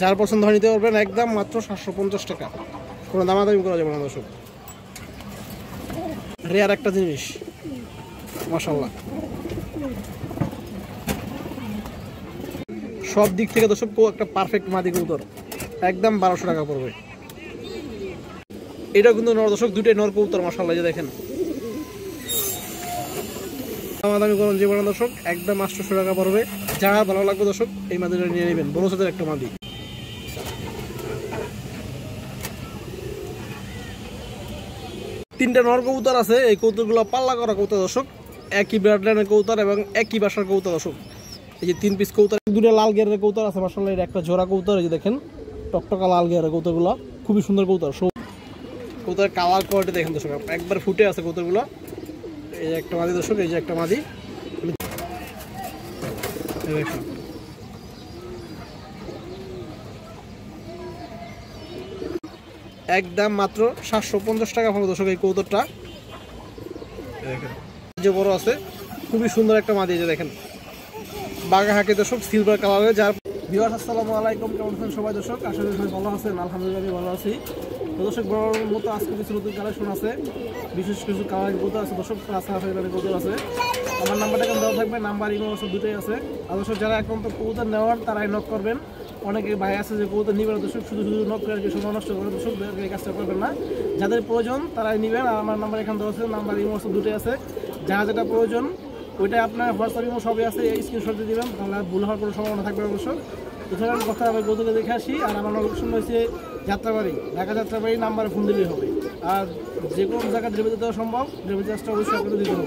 যার পছন্দ হয় নিতে পারবেন, একদম মাত্র 750 টাকা, কোনো দামাদামি করা যাবে না দর্শক। রেয়ার একটা জিনিস মাশাআল্লাহ, সব দিক থেকে দর্শক একটা পারফেক্ট মাদি কবুতর, একদম 1200 টাকা পড়বে। এটা কিন্তু নর দর্শক, দুটোই নর কবুতর মাশাআল্লাহ, যে দেখেন দামাদামি করুন যে বড় দর্শক, একদম 800 টাকা পড়বে। যারা ভালো লাগবে দর্শক এই মাদিটা নিয়ে নেবেন, বড় সাথে একটা মাদি। তিনটা নর কবুতর আছে, এই কবুতরগুলো পাল্লা করা কবুতর দর্শক, একই ব্রাডলাইনের কবুতর এবং একই বাসার কবুতর দর্শক। এই যে 3 পিস কবুতর, দুটো লাল গিয়ারের কবুতর আছে মাশাআল্লাহ, এটা একটা জোড়া কবুতর। এই যে দেখেন টকটকা লাল গিয়ারের কবুতরগুলো, খুবই সুন্দর কবুতর। কবুতরের কালার কোয়ালিটি দেখেন দর্শক, একবার ফুটে আছে কবুতরগুলো। এই যে একটা মাদি দর্শক, এই যে একটা মাদি, একদম মাত্র 750 টাকা পড়বে দর্শক এই কবুতরটা। যে বড় আছে, খুবই সুন্দর একটা মাদি, যে দেখেন বাঘা হাঁকে দর্শক, সিলভার কালারের। যার ভিউয়ার্স আসসালামু আলাইকুম, কেমন আছেন সবাই দর্শক? আশা করি সবাই ভালো আছেন, আলহামদুলিল্লাহ আমি ভালো আছি। তো দর্শক বড় মতো আজকে কিছু নতুন কালেকশন আছে, বিশেষ কিছু কালার কবুতর আছে দর্শক, কবুতর আছে। আমার নাম্বারটা এখন দেওয়া থাকবে, নাম্বার ইমো আছে, দুটোই আছে। আর দর্শক যারা এখন তো কবুতর নেওয়ার তারাই নক করবেন। অনেকে ভাই আছে যে কবুতর নিবেন দর্শক, শুধু শুধু নক করে সময় নষ্ট করে দর্শক, এই কাজটা করবেন না। যাদের প্রয়োজন তারাই নেবেন। আর আমার নাম্বার এখানে দেওয়া আছে, নাম্বার ইমো আছে, দুটোই আছে। যারা যেটা প্রয়োজন ওইটা আপনার হোয়াটসঅ্যাপ ইমো সবই আছে, এই স্ক্রিনশট দিয়ে দেবেন, তাহলে ভুল হওয়ার কোনো সম্ভাবনা থাকবে অবশ্যই। এছাড়া আমি কথা হবে কবুতরকে দেখে আসি। আর আমার লোকেশন হয়েছে যাত্রাবাড়ি, ঢাকা যাত্রাবাড়ি, নাম্বারে ফোন দিলেই হবে। আর যে কোনো জায়গায় ডেলিভারি দেওয়া সম্ভব, ডেলিভারি চার্জটা অবশ্যই আপনাদের দিতে হবে।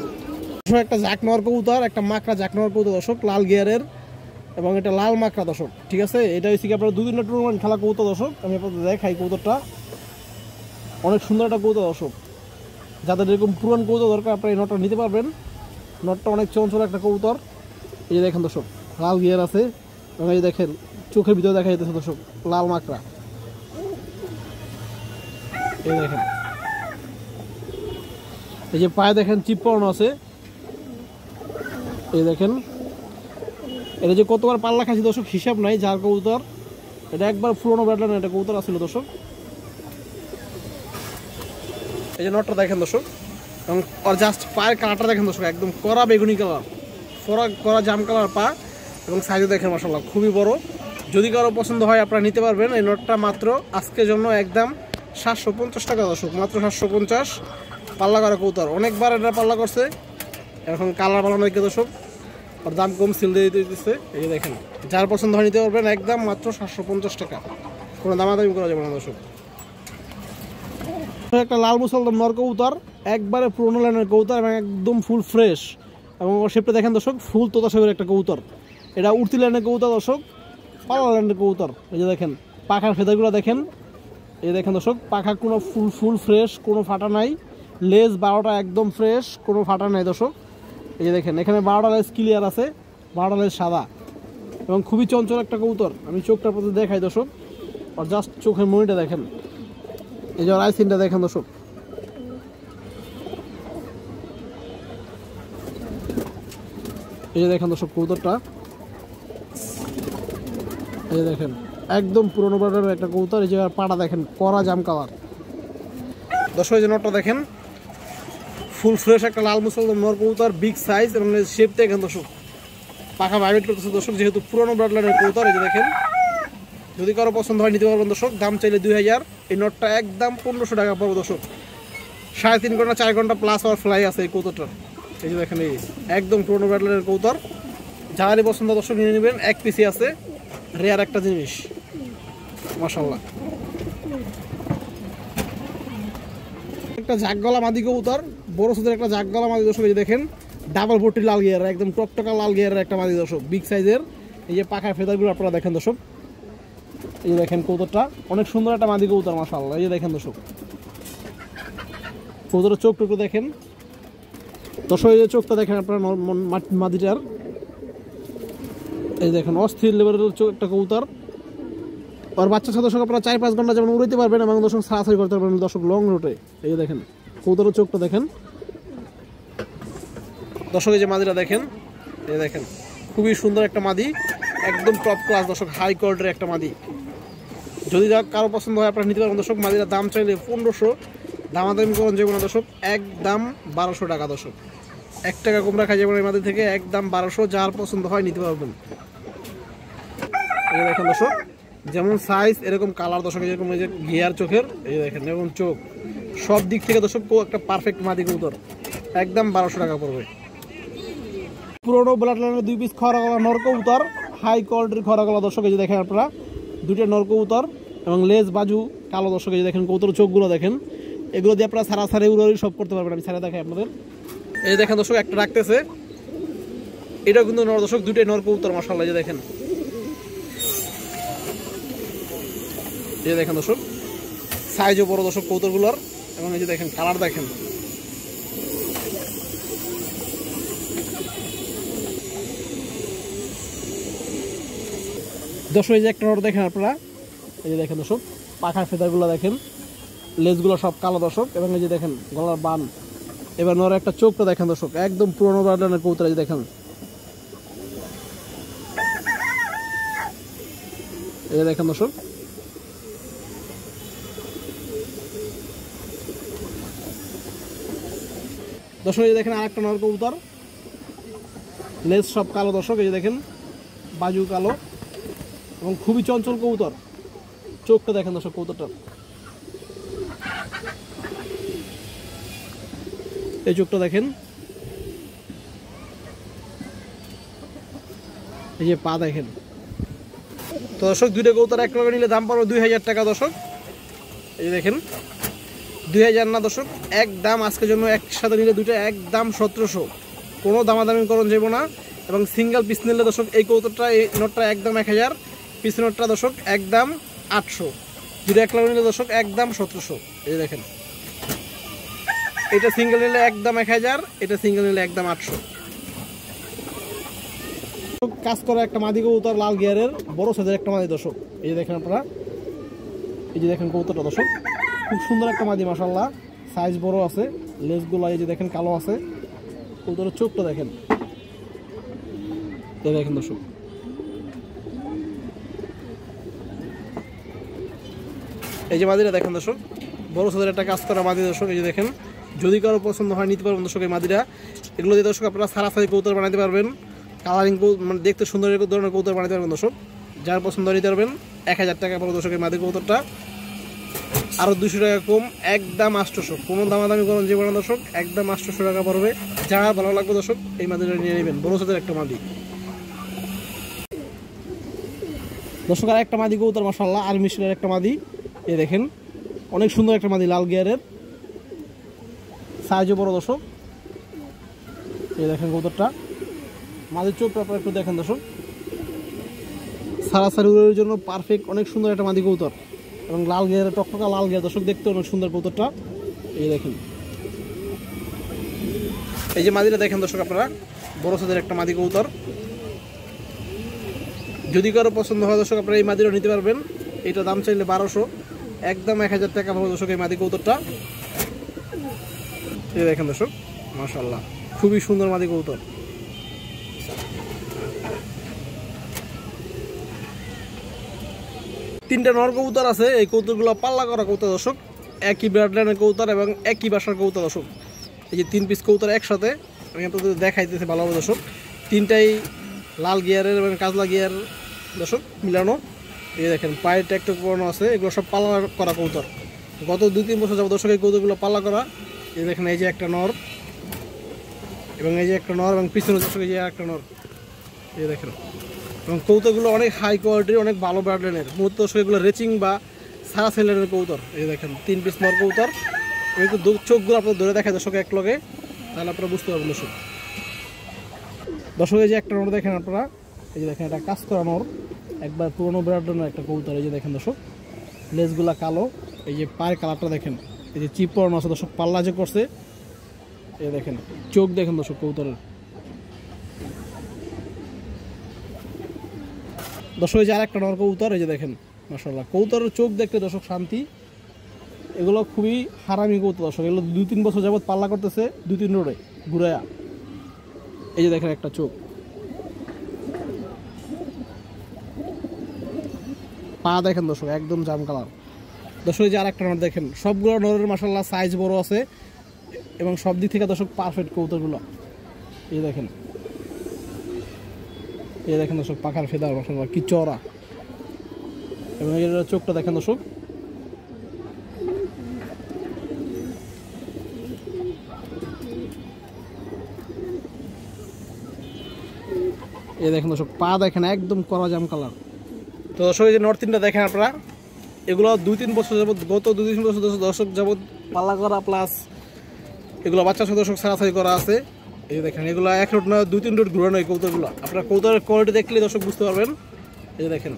একটা জাক নেওয়ার কবুতর, একটা মাকড়া জাক নেওয়ার কবুতর দর্শক, লাল গিয়ারের, এবং এটা লাল মাকড়া দর্শক, ঠিক আছে। এটা হচ্ছে কি আপনার 2 দিনের টুর্নামেন্ট খেলা কবুতর দর্শক। আমি আপনাদের দেখাই কবুতরটা, অনেক সুন্দর একটা কবুতর দর্শক। যাদের এরকম পুরান কবুতর দরকার আপনারা এই নটটা নিতে পারবেন। নটটা অনেক চঞ্চল একটা কবুতর। এই যে দেখেন দর্শক, লাল গিয়ার আছে, এবং এই দেখেন চোখের ভিতরে দেখা যেতেছে দর্শক লাল মাকড়া। এই দেখেন, এই যে পায়ে দেখেন চিপ পরানো আছে। এই দেখেন এটা যে কতবার পাল্লা খাইছি দর্শক হিসাব নাই। যার কবুতর এটা একবার পুরোনো ব্যাটলাইন একটা কবুতর আসছিল দর্শক। এই যে নটটা দেখেন দর্শক, এবং আর জাস্ট পায়ের কালারটা দেখেন দর্শক, একদম কড়া বেগুনি কালার, কড়া জাম কালার পা, এবং সাইজে দেখেন মাশাআল্লাহ খুবই বড়। যদি কারো পছন্দ হয় আপনারা নিতে পারবেন। এই নটটা মাত্র আজকের জন্য একদম 750 টাকা দর্শক, মাত্র 750। পাল্লা করা কবুতর, অনেকবার এটা পাল্লা করছে, এখন কালার পাল্লা দেখে দর্শক, আর দাম কম সিল দিয়ে দিতেছে। এই যে দেখেন যার পছন্দ হয় নিতে পারবেন, একদম মাত্র 750 টাকা, কোনো দামাদামি করা যাবে না দর্শক। একটা লাল মুসলমান নর কবুতর, একবারে পুরোনো লাইনের কবুতর, এবং একদম ফুল ফ্রেশ, এবং শেপটা দেখেন দর্শক ফুল তোতা শেপের একটা কবুতর। এটা উড়তি লাইনের কবুতর দর্শক, পাল্লা লাইনের কবুতর। এই যে দেখেন পাখার ফেদারগুলো দেখেন, এই দেখেন দর্শক পাখা কোনো ফুল ফ্রেশ, কোনো ফাটা নাই। লেজ 12টা একদম ফ্রেশ, কোনো ফাটা নাই দর্শক। এই যে দেখেন এখানে 12টা লেজ ক্লিয়ার আছে, 12টা লেজ সাদা, এবং খুবই চঞ্চল একটা কবুতর। আমি চোখটার প্রতি দেখাই দর্শক, আর জাস্ট চোখের মনিটা দেখেন, এই যে আইসিনটা দেখেন দর্শক। এই যে দেখেন দর্শক কবুতরটা, এই যে দেখেন একদম পুরোনো ব্রাডের একটা কবুতর। এই যে পাটা দেখেন কড়া জাম কালার দর্শক। এই যে নটটা দেখেন ফুল ফ্রেশ একটা লাল মুসলমান নর কবুতর, বিগ সাইজ, এবং শেপ দেখেন দর্শক, পাখা ভাইব্রেট করতেছে দর্শক, যেহেতু পুরোনো ব্রাডলাইনের কবুতর। এই যে দেখেন যদি কারো পছন্দ হয় নিতে পারবেন দর্শক, দাম চাইলে 2000। এই নটটা একদম 1500 টাকা পড়বে দর্শক। 3.5 ঘন্টা 4 ঘন্টা প্লাস আওয়ার ফ্লাই আছে এই কবুতরটার। এই যে দেখেন এই একদম পুরোনো ব্রাডলাইনের কবুতর, যারারই পছন্দ দর্শক নিয়ে নেবেন। এক পিসি আছে, রেয়ার একটা জিনিস মাশাআল্লাহ। একটা জাগগলা মাদি কবুতর, বড় সুদের একটা জাগগলা মাদি দর্শক। এই যে দেখেন ডাবল বটি লাল গিয়ার, একদম টকটকা লাল গিয়ারের একটা মাদি দর্শক, বিগ সাইজের। এই যে পাখার ফেদারগুলো আপনারা দেখেন দর্শক। এই যে দেখেন কবুতরটা অনেক সুন্দর একটা মাদি কবুতর মাশাআল্লাহ। এই যে দেখেন দর্শক কবুতরের চোখ টুকু দেখেন দর্শক, এই যে চোখটা দেখেন আপনার মাদিটার। এই দেখেন অস্থির লেভেলের চোখ একটা কবুতর। আর বাচ্চা ছোট দর্শক আপনারা 4-5 ঘন্টা যেমন উড়াইতে পারবেন, এবং দর্শক সারাসারি করতে পারবেন দর্শক লং রুটে। এই যে দেখেন কবুতরের চোখটা দেখেন দর্শক। এই যে মাদিটা দেখেন, এই দেখেন খুবই সুন্দর একটা মাদি, একদম টপ ক্লাস দর্শক, হাই কোয়ালিটির একটা মাদি। যদি যা কারো পছন্দ হয় আপনারা নিতে পারবেন দর্শক। মাদিরা দাম চাইলে 1500, দামাদামি করুন যাবে না দর্শক, একদম 1200 টাকা দর্শক। 1 টাকা কম রাখা যাবে না এই মাদি থেকে, একদম 1200। যার পছন্দ হয় নিতে পারবেন। এই দেখেন দর্শক, যেমন সাইজ এরকম কালার দর্শক, যেরকম এই যে ঘিয়ার চোখের, এই দেখেন যেমন চোখ, সব দিক থেকে দর্শক একটা পারফেক্ট মাদি কবুতর, একদম 1200 টাকা পড়বে। পুরোনো ব্লাড লাইনের 2 পিস খরা গলা নর কবুতর, হাই কোয়ালিটির খরা গলা দর্শক। এই যে দেখেন আপনারা 2টা নর কবুতর এবং লেজ বাজু কালো দর্শক। এই যে দেখেন কবুতর চোখগুলো দেখেন, এগুলো দিয়ে আপনারা সারাসারি উড়াউড়ি সব করতে পারবেন। আমি সারা দেখাই আপনাদের। এই দেখেন দর্শক, একটা রাখতেছে, এটা কিন্তু নর দর্শক, 2টাই নর কবুতর মাশাআল্লাহ। এই যে দেখেন, এই যে দেখেন দর্শক, সাইজও বড় দর্শক কবুতরগুলোর, এবং এই যে দেখেন কালার দেখেন। দর্শক এই যে একটা নর দেখেন আপনারা, এই যে দেখেন দর্শক, পাখার ফেদারগুলো দেখেন, লেজগুলো সব কালো দর্শক, এবং এই যে দেখেন গলার বান। এবার নর একটা চোখটা দেখেন দর্শক, একদম পুরোনো ব্রান্ডের কবুতর। এই যে দেখেন, এই যে দেখেন দর্শক, দর্শক এই যে দেখেন আরেকটা নর কবুতর, লেজ সব কালো দর্শক। এই যে দেখেন বাজু কালো এবং খুবই চঞ্চল কবুতর। চোখটা দেখেন দর্শক কবুতরটার, এই চোখটা দেখেন, এই যে পা দেখেন। তো দর্শক 2টা কবুতর এক লগে নিলে দাম পড়বে 2000 টাকা দর্শক। এই যে দেখেন 2000 না দর্শক, একদম আজকের জন্য একসাথে নিলে 2টা একদম 1700, কোনো দামাদামি করণ যাবো না। এবং সিঙ্গেল পিস নিলে দর্শক এই কবুতরটা, এই নটটা একদম 1000, পিস নটটা দর্শক একদম 800। 2টা এক লগে নিলে দর্শক একদম 1700। এই যে দেখেন, এটা সিঙ্গেল নিলে একদম 1000, এটা সিঙ্গেল নিলে একদম 800। কাজ করা একটা মাদি কবুতর, লাল গিয়ারের বড় সাইজের একটা মাদি দর্শক। এই যে দেখেন আপনারা, এই যে দেখেন কবুতরটা দর্শক, খুব সুন্দর একটা মাদি মাশাআল্লাহ, সাইজ বড় আছে, লেজগুলো এই যে দেখেন কালো আছে, কবুতরের চোখটা দেখেন, এই দেখেন দর্শক। এই যে মাদিরা দেখেন দর্শক, বড় সাইজের একটা কাজ করা মাদি দর্শক। এই যে দেখেন, যদি কারো পছন্দ হয় নিতে পারবেন দর্শক এই মাদিরা। এগুলো দিয়ে দর্শক আপনারা সারাসারি কবুতর বানাতে পারবেন, কালারিং মানে দেখতে সুন্দর ধরনের কবুতর বানাতে পারবেন দর্শক। যার পছন্দ নিতে পারবেন। 1000 টাকা পড়বে দর্শক এই মাদি কবুতরটা, আরও 200 টাকা কম, একদম 800। কোনো দামাদামি করুন জীবন দর্শক, একদম 800 টাকা পড়বে। যার ভালো লাগবে দর্শক এই মাদিটা নিয়ে নেবেন, বড় সাইজের একটা মাদি দর্শক। আর একটা মাদি কবুতর মাশাআল্লাহ, আর্মি শিলের একটা মাদি। এই দেখেন অনেক সুন্দর একটা মাদি, লাল গিয়ারের, সাইজও বড় দর্শক। এই দেখেন কবুতরটা, মাদির চোখটা আপনারা একটু দেখেন দর্শক, সারাসারি উড়ের জন্য পারফেক্ট, অনেক সুন্দর একটা মাদি কবুতর, এবং লাল গিয়ারের, টকটকা লাল গিয়ার দর্শক, দেখতে অনেক সুন্দর কবুতরটা। এই দেখেন, এই যে মাদিটা দেখেন দর্শক আপনারা, বড় সাইজের একটা মাদি কবুতর। যদি কারো পছন্দ হয় দর্শক আপনারা এই মাদিটা নিতে পারবেন। এটা দাম চাইলে 1200, একদম 1000 টাকা পড়বে দর্শক এই মাদি কবুতরটা। এই দেখেন দর্শক মাশাআল্লাহ, খুবই সুন্দর মাদি কবুতর। তিনটা নর কবুতর আছে, এই কবুতরগুলো পাল্লা করা কবুতর দর্শক, একই ব্লাড লাইনের কবুতর এবং একই বাসার কবুতর দর্শক। এই যে 3 পিস কবুতর একসাথে আমি আপনাদের দেখাইতেছি ভালোভাবে দর্শক। 3টাই লাল গিয়ারের এবং কাজলা গিয়ার দর্শক মিলানো। এই দেখেন পায়ের ট্যাগটা পুরানো আছে, এগুলো সব পাল্লা করা কবুতর। গত 2-3 বছর যাবত দর্শক এই কবুতরগুলো পাল্লা করা। এই দেখেন এই যে একটা নর, এবং এই যে একটা নর, এবং পিছনে দর্শক এই যে একটা নর। এই দেখেন, এবং কবুতরগুলো অনেক হাই কোয়ালিটির, অনেক ভালো ব্রাড লাইনের, মূলত দর্শক এগুলো রেচিং বা সারা সেলের কবুতর। এই দেখেন 3 পিস নর কবুতর। আমি একটু চোখগুলো আপনাদের ধরে দেখাই দর্শক এক লগে, তাহলে আপনারা বুঝতে পারবেন দর্শক। দর্শক এই যে একটা নর দেখেন আপনারা, এই যে দেখেন এটা কাজ করা নর, একবার পুরোনো ব্রাড লাইনের একটা কবুতর। এই যে দেখেন দর্শক, লেজগুলা কালো, এই যে পায়ের কালারটা দেখেন, এই যে চিপ পরানো আছে দর্শক, পাল্লা যে করছে। এই দেখেন চোখ দেখেন দর্শক কবুতরের। দর্শক এই যে আরেকটা নর কবুতর, এই যে দেখেন মাশাআল্লাহ, কবুতরের চোখ দেখতে দর্শক শান্তি। এগুলো খুবই হারামি কবুতর দর্শক, এগুলো 2-3 বছর যাবত পাল্লা করতেছে 2-3 রোডে ঘুরায়া। এই যে দেখেন একটা চোখ। পা দেখেন দর্শক একদম জাম কালার। দর্শক এই যে আরেকটা নর দেখেন, সবগুলো নরের মাশাআল্লাহ সাইজ বড় আছে এবং সব দিক থেকে দর্শক পারফেক্ট কবুতরগুলো। এই দেখেন দর্শক পাখার ফেদার মাশাআল্লাহ কি চওড়া, এবং এর চোখটা দেখেন দর্শক। এই দেখেন দর্শক পা দেখেন একদম কড়া জাম কালার। তো দর্শক এই যে নর তিনটা দেখেন আপনারা, এগুলো 2-3 বছর যাবত, গত 2-3 বছর দর্শক যাবত পাল্লা করা, প্লাস এগুলো বাচ্চা দর্শক ছাড়াছাড়ি করা আছে। এই দেখেন এগুলো 1 রোড না 2-3 রোড ঘুরানো এই কবুতরগুলো। আপনারা কবুতরের কোয়ালিটি দেখলে দর্শক বুঝতে পারবেন। এই দেখেন,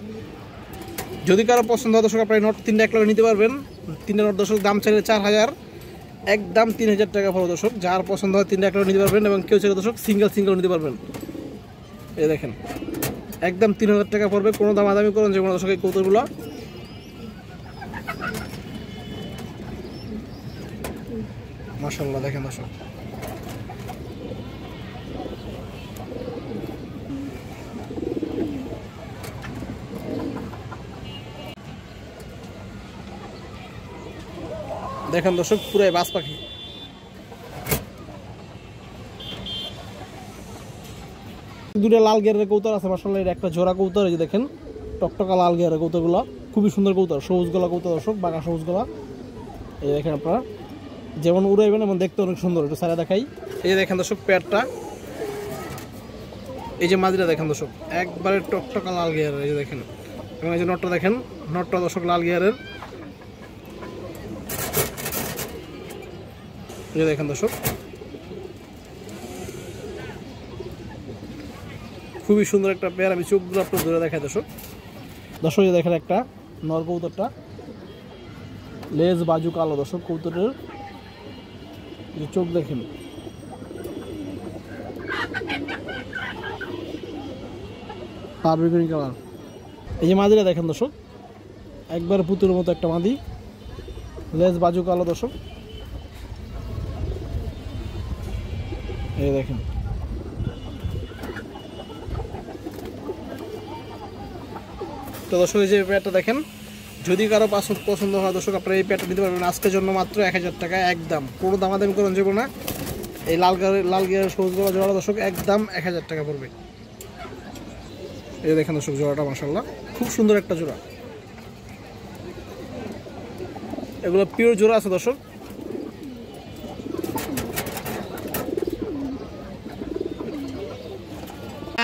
যদি কারো পছন্দ হয় দর্শক আপনারা নট 3টা এক লগে নিতে পারবেন। 3টা নট দর্শক দাম চাইলে 4000, একদম 3000 টাকা পড়বে দর্শক। যার পছন্দ হয় 3টা এক লগে নিতে পারবেন, এবং কেউ চাইলে দর্শক সিঙ্গেল নিতে পারবেন। এই দেখেন একদম 3000 টাকা পড়বে, কোনো দামাদামি করুন যে কোনো দর্শক এই কবুতরগুলো। মাশাআল্লাহ দেখেন দর্শক, দেখেন দর্শক পুরাই বাজ পাখি। দুটো লাল গিয়ারের কবুতর আছে মাশাআল্লাহ, এর একটা জোড়া কবুতর। এই যে দেখেন টকটকা লাল গিয়ারের কবুতরগুলো খুবই সুন্দর কবুতর, সবুজ গলা কবুতর দর্শক, বাঁকা সবুজ গলা। এই দেখেন আপনারা যেমন উড়াইবেন এবং দেখতে অনেক সুন্দর। একটু সারা দেখাই। এই যে দেখেন দর্শক পেয়ারটা, এই যে মাদিটা দেখেন দর্শক একবারে টকটকা লাল গিয়ারের। এই যে দেখেন, এবং এই যে নটটা দেখেন, নটটা দর্শক লাল গিয়ারের। এই দেখেন দর্শক খুবই সুন্দর একটা পেয়ার। আমি চোখগুলো আপনার ধরে দেখাই দর্শক। দর্শক এই দেখেন একটা নর কবুতরটা, লেজ বাজু কালো দর্শক কবুতরের। চোখ দেখেন, পারবেন কালার। এই যে মাদিটা দেখেন দর্শক একবার পুতুলের মতো একটা মাদি, লেজ বাজু কালো দর্শক। এই দেখেন তো দর্শক এই যে পেয়ারটা দেখেন, যদি কারো পছন্দ হয় দর্শক আপনারা এই পেয়ারটা দিতে পারবেন আজকের জন্য মাত্র 1000 টাকা, একদম কোনো দামাদামি করুন যাবো না। এই লাল গিয়ারের সবুজ গলা জোড়া দর্শক একদম 1000 টাকা পড়বে। এই দেখেন দর্শক জোড়াটা মাশাআল্লাহ খুব সুন্দর একটা জোড়া। এগুলো পিওর জোড়া আছে দর্শক।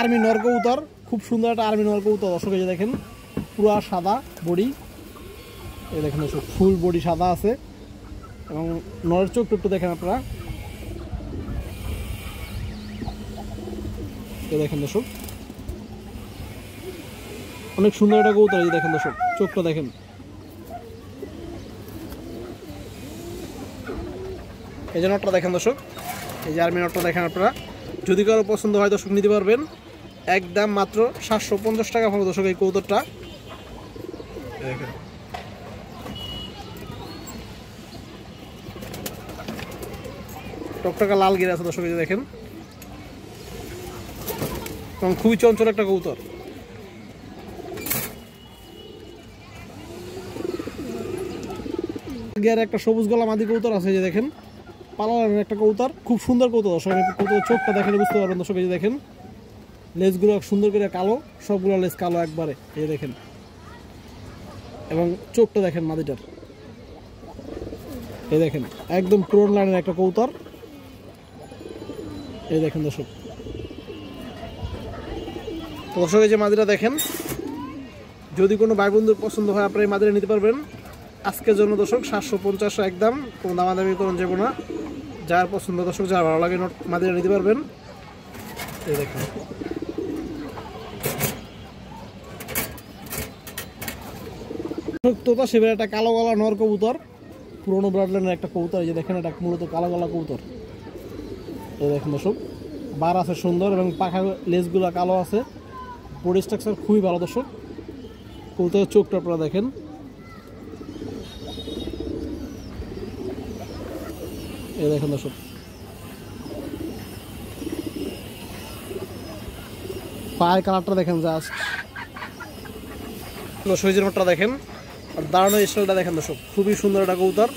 আর্মি নর কবুতর, খুব সুন্দর একটা আর্মি নর কবুতর দর্শক। এই যে দেখেন পুরা সাদা বডি, এই দেখেন দর্শক ফুল বডি সাদা আছে, এবং নরের চোখ একটু দেখেন আপনারা। এই দেখেন দর্শক অনেক সুন্দর একটা কবুতর। এই দেখেন দর্শক চোখটা দেখেন। এই যে নটটা দেখেন দর্শক, এই যে আর্মি নটটা দেখেন আপনারা। যদি কারো পছন্দ হয় দর্শক নিতে পারবেন, একদম মাত্র 750 টাকা পড়বে দর্শক এই কবুতরটা। দেখেন টকটকা লাল গিরে আছে দর্শক, এই যে দেখেন, এবং খুবই চঞ্চল একটা কবুতর। গিয়ার একটা সবুজ গলা মাদি কবুতর আছে, এই যে দেখেন পালার একটা কবুতর, খুব সুন্দর কবুতর দর্শক। কবুতর চোখটা দেখেন বুঝতে পারবেন দর্শক। এই যে দেখেন লেজগুলো সুন্দর করে কালো, সবগুলো লেজ কালো একবারে। এই দেখেন, এবং চোখটা দেখেন মাদিটার। এই দেখেন একদম পুরন লাইনের একটা কবুতর। এই দেখেন দর্শক, দর্শক এই যে মাদিটা দেখেন, যদি কোনো ভাই বন্ধুর পছন্দ হয় আপনারা এই মাদিটা নিতে পারবেন আজকের জন্য দর্শক 750 একদম, কোনো দামাদামি করুন যাবো না। যার পছন্দ দর্শক, যার ভালো লাগে মাদিটা নিতে পারবেন। এই দেখেন তোতা শিবের একটা কালো গলা নর কবুতর, পুরোনো ব্রাডলাইনের একটা কবুতর। এই যে দেখেন এটা মূলত কালো গলা কবুতর। এই দেখেন দর্শক বার আছে সুন্দর, এবং পাখা লেজগুলো কালো আছে, বডি স্ট্রাকচার খুবই ভালো দর্শক। কবুতরের চোখটা আপনারা দেখেন। এই দেখেন দর্শক পায়ের কালারটা দেখেন জাস্ট। দর্শক এই যে নটটা দেখেন, আর দাঁড়ানো স্টাইলটা দেখেন দর্শক, খুবই সুন্দর একটা কবুতর।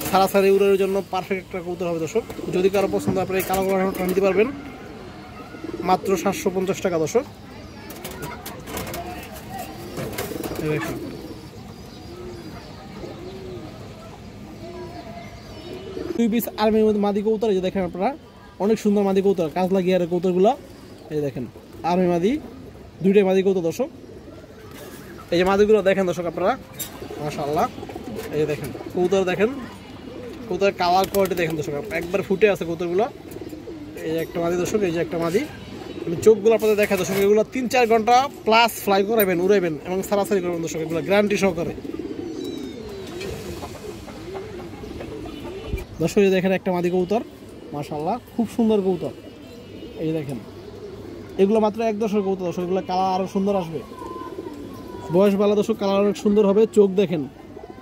ছাড়াছাড়ি উড়ের জন্য পারফেক্ট একটা কবুতর হবে দর্শক। যদি কারো পছন্দ আপনার এই কালো কালার নটটা নিতে পারবেন মাত্র 750 টাকা দর্শক। দেখেন দুই পিস আর্মির মধ্যে মাদি কবুতর, এই যে দেখেন আপনারা অনেক সুন্দর মাদি কবুতর, কাজলা গিয়ারের কবুতরগুলো। এই যে দেখেন আর্মি মাদি, দুইটাই মাদি কবুতর দর্শক। এই যে মাদিগুলো দেখেন দর্শক আপনারা, মাশাআল্লাহ। এই যে দেখেন কবুতর, দেখেন কবুতরের কালার কোয়ালিটি দেখেন দর্শক, একবার ফুটে আছে কবুতরগুলো। এই যে একটা মাদি দর্শক, এই যে একটা মাদি। আমি চোখগুলো আপনাদের দেখা দর্শক, এগুলো 3-4 ঘন্টা প্লাস ফ্লাই করাবেন, উড়াইবেন এবং সারাসারি করবেন দর্শক, এগুলো গ্যারান্টি সহকারে দর্শক। এই দেখেন একটা মাদি কবুতর, মাশাআল্লাহ খুব সুন্দর কবুতর। এই দেখেন এগুলো মাত্র 1 দর্শক কবুতর দর্শক, এগুলো কালার আরও সুন্দর আসবে, বয়স ভালো দর্শক, কালার অনেক সুন্দর হবে। চোখ দেখেন,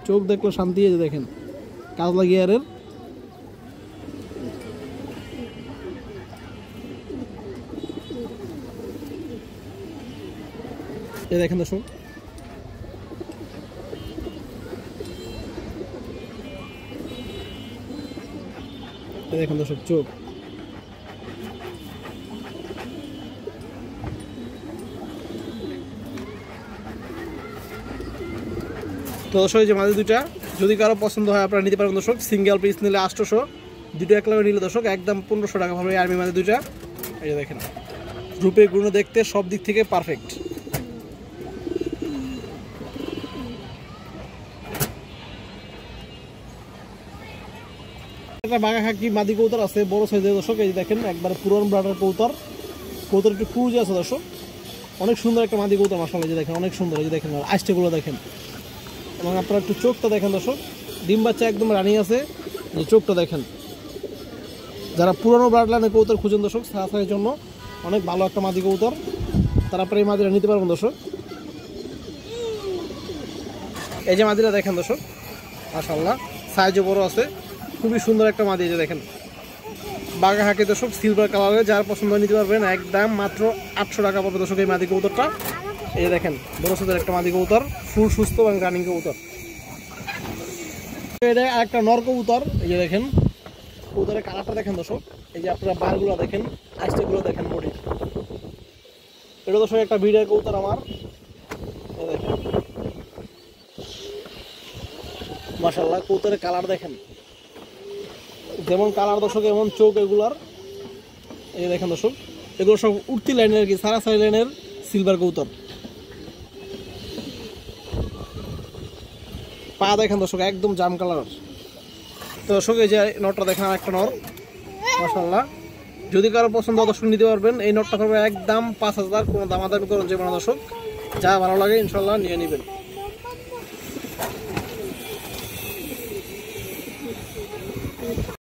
চোখ দেখলে শান্তি। এই যে দেখেন কাজলা গিয়ারের। এই দেখেন দর্শক দেখেন দর্শক চোখ। তো দর্শক যে মাঝে দুইটা যদি কারো পছন্দ হয় আপনারা নিতে পারবেন দর্শক। সিঙ্গেল পিস নিলে 800, দুটো এক লাখ নিলে দর্শক একদম 1500 টাকা হবে আর্মি মাঝে দুইটা। এই যে দেখেন রূপে গুণে দেখতে সব দিক থেকে পারফেক্ট। একটা বাঘা খাকি মাদি কবুতর আছে বড় সাইজের দর্শক। এই যে দেখেন একবার পুরান ব্রাডার কবুতর, কবুতর একটু ক্রুজ আছে দর্শক, অনেক সুন্দর একটা মাদি কবুতর মাশাআল্লাহ। এই যে দেখেন অনেক সুন্দর, এই যে দেখেন আইসটাগুলো দেখেন, এবং আপনারা একটু চোখটা দেখেন দর্শক, ডিম বাচ্চা একদম রানি আছে। যে চোখটা দেখেন, যারা পুরানো ব্রাড লাইনের কবুতর খুঁজেন দর্শক সারাসারির জন্য অনেক ভালো একটা মাদি কবুতর, তারা আপনারা এই মাদিটা নিতে পারবেন দর্শক। এই যে মাদিটা দেখেন দর্শক, মাশাআল্লাহ সাইজও বড় আছে, খুবই সুন্দর একটা মাদি। এই যে দেখেন বাঘা হাঁকে দর্শক, সিলভার কালারের, যার পছন্দ নিতে পারবেন একদম মাত্র 800 টাকা পড়বে দর্শক এই মাদি কবুতরটা। এই যে দেখেন বড় সাইজের একটা মাদি কবুতর, ফুল সুস্থ এবং রানিং কবুতর। এটা আরেকটা নর কবুতর। এই যে দেখেন কবুতরের কালারটা দেখেন দর্শক, এই যে আপনারা বারগুলো দেখেন, আইসটাগুলো দেখেন বডি। এটা দর্শক একটা ভিডিও কবুতর আমার। এই দেখেন মাশাআল্লাহ কবুতরের কালার দেখেন, যেমন কালার দর্শক এমন চোখ এগুলার। এই দেখেন দর্শক এগুলো সব উঠতি লাইনের আর কি, সারাসারি লাইনের সিলভার কবুতর। পা দেখেন দর্শক একদম জাম কালার। তো দর্শক এই যে নটটা দেখেন একটা নর, মাশাআল্লাহ যদি কারো পছন্দ দর্শক নিতে পারবেন। এই নটটা পাবে একদম 5000, কোনো দামাদামি করুন যে কোনো দর্শক, যা ভালো লাগে ইনশাল্লাহ নিয়ে নেবেন।